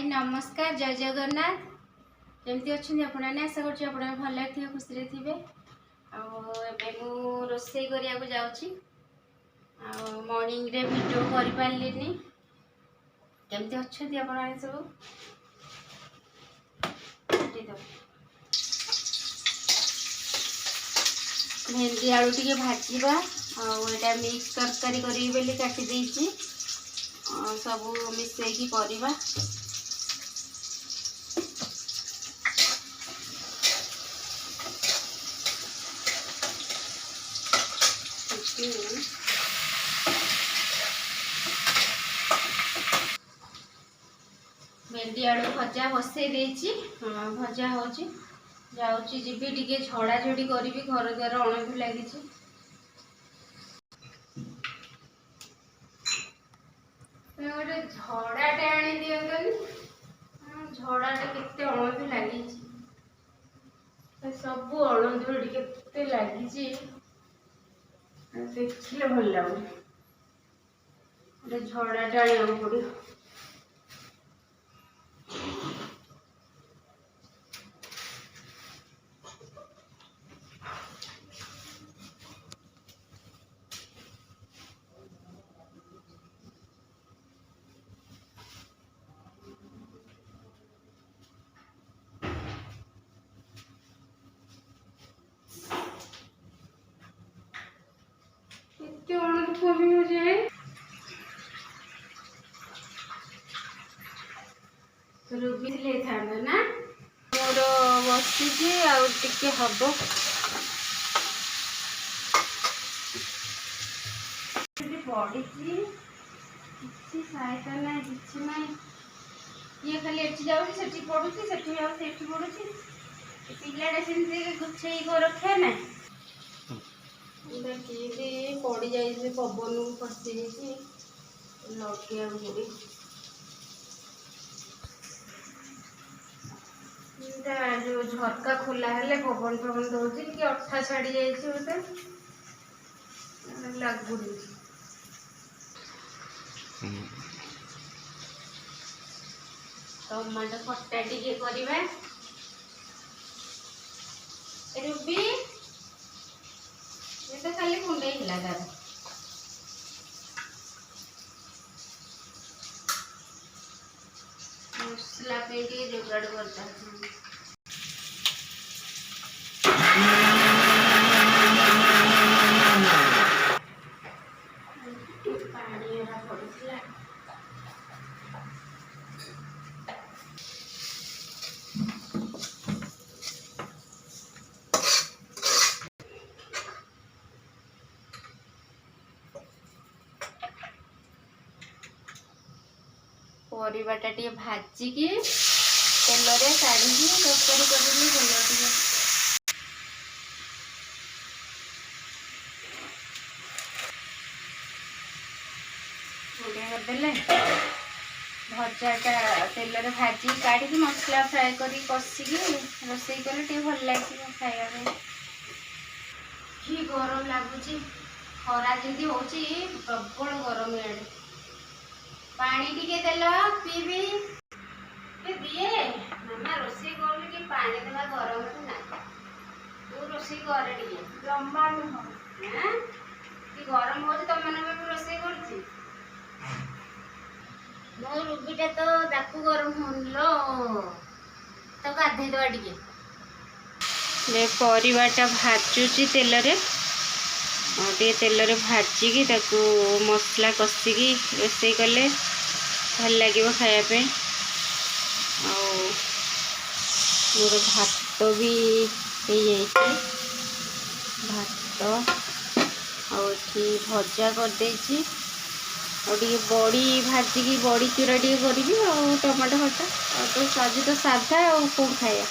हाय नमस्कार जय जगन्नाथ केमती अच्छे आपने आशा कर भल थे खुशी थे रोसे करा मॉर्निंग रे वीडियो कर पारे केमती अच्छा आप सब भेंडी आलू टे भाजवा आटा मिक्स तरकारी करी काटी देती सब मिसेकी परिबा भेंडी आलू भजा बसई देची भजा हो जाऊँगी जीवी टे झड़ाझड़ी करी घर द्वार अणु लगी गोटे झड़ाटे आनी दिंतनी झड़ाटे केते अणु लगी सब अणु टे लगी देखिले भल लगुन गोटे झड़ाटे आने पड़ो हो जाए रुबी ले था ना मोर बसी आगे हम पड़ी किसी सहायता ना कि ना ये खाली एटी जाऊँगी सेठी पड़ुची सेठी पड़ुची पिलाटा से गुछे रखे ना देखिए पड़ जाए पवन को फसी लगे पड़ी जो झरका खोला है पवन पवन दौर कि अठा छाड़ी जाते लगुनि टमाटो खट्टा टे करवा रूबी ये तो खाली कुंडे हिला तार मसला पे जोगाड़ करता परिवाटा टे भाजिकी तेल काढ़ी तरकारी करी करदेले भजाटा तेल भाजी काढ़ी मसला फ्राए कर कषिकी रोसे कले टे भल लगे खाया कि गरम लगुच खरा जमी हो प्रबल गरम इे पानी टिके देल पीबी दिए मामा रोसे कर पानी देवा गरम ना तू रोसे कर जमा नुह कि गरम हो तुम मैंने रोसे कर मो रूबीटा तो दाकू गरम हो तो गाधे दवा टे परिवाटा भाजुची तेल टे तेल भाजिकी मसला कषिकी रोसे कले भल लगे खायापे मोर भात भी हो भात आठी भजा करदे बड़ी भाजिकी बड़ी चूरा टे करी टमाटो खटा तो सज तो साधा कौन खाया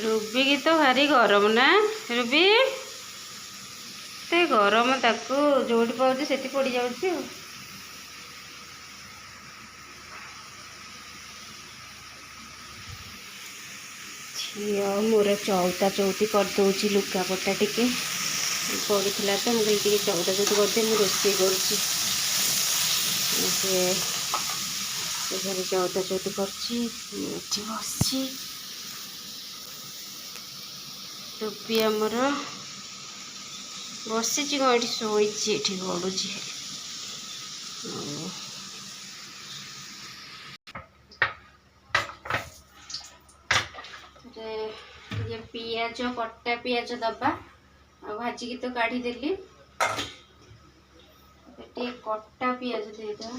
रूबी की तो भारी गरम ना रूबी ते गरम ताकू जोटी पाँच से पड़ जाऊँ झील मोर चौता चौती करदे लुगापटा टे पड़ा तो मुझे चौता चौती करदे मुझे रोसे कर ଘରେ ଚଉତା ଚଉତି କରିଛି, ଏଠି ବସିଛି। ଟୋପି ଆମର ବସିଛି କ'ଣ ଏଠି ଶୋଇଛି, ଏଠି ଗଡ଼ୁଛି। ये पियाज कटा पियाज दबा भाजिकी तो काढ़ी देली कटा पियाज देदा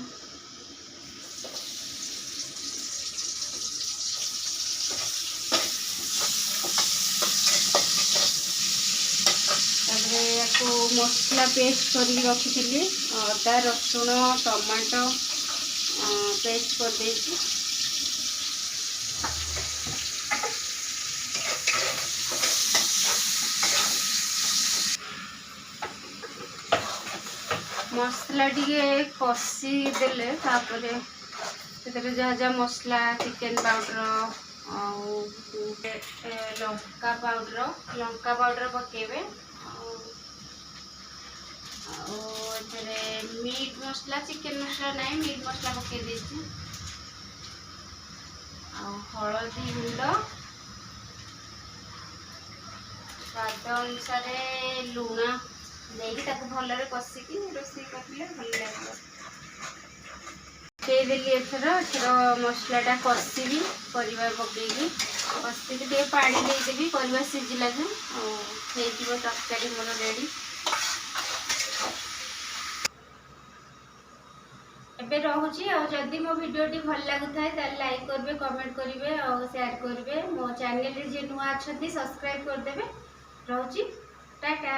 मसला पेस्ट करके रखी अदा रसुण टमाटो पेस्ट कर देती। मसला टी कषी देले जहाँ जहाँ मसला चिकेन पाउडर लंका पाउडर पकेबे मीट मसला चिकेन मसला नहीं मीट मसला पके देती। हलदी गुंड स्वाद अनुसार लुण देकी भल कषिकी रोषे करें भल लगे। एथर मसलाटा कषिबी परिवा पकईकी कषिकी पानी देदेवी परिवा सीझिला जो तरकारी मोर रेडी। एबे रहूची जदि मो वीडियोटी भल लगुଥାଏ ताले लाइक करबे कमेंट करिवे और शेयर करबे। मो चैनल रे जे नुआ अछंती सब्सक्राइब कर देबे। रहूची टाटा।